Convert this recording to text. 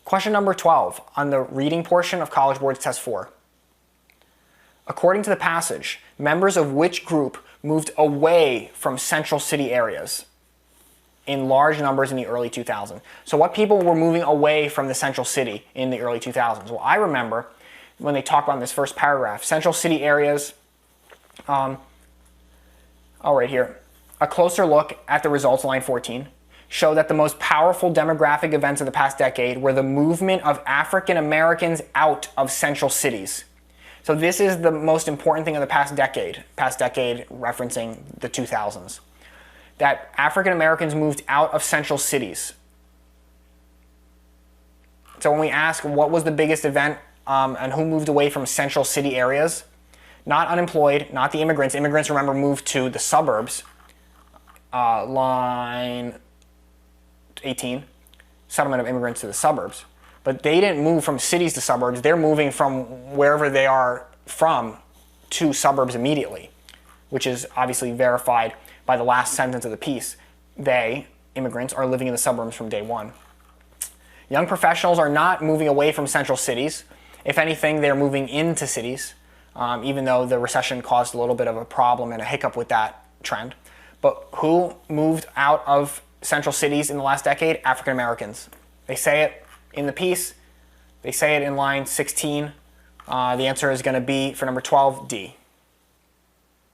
Question number 12 on the reading portion of College Board's Test 4. According to the passage, members of which group moved away from central city areas in large numbers in the early 2000s? So what people were moving away from the central city in the early 2000s? Well, I remember when they talk about in this first paragraph, central city areas, right here, a closer look at the results, line 14, show that the most powerful demographic events of the past decade were the movement of African Americans out of central cities. So this is the most important thing of the past decade referencing the 2000s, that African Americans moved out of central cities. So when we ask what was the biggest event and who moved away from central city areas, not unemployed, not the immigrants. Immigrants, remember, moved to the suburbs. Line 18, settlement of immigrants to the suburbs. But they didn't move from cities to suburbs. They're moving from wherever they are from to suburbs immediately, which is obviously verified by the last sentence of the piece. They, immigrants, are living in the suburbs from day one. Young professionals are not moving away from central cities. If anything, they're moving into cities, even though the recession caused a little bit of a problem and a hiccup with that trend. But who moved out of central cities in the last decade? African Americans. They say it in the piece. They say it in line 16. The answer is going to be, for number 12, D.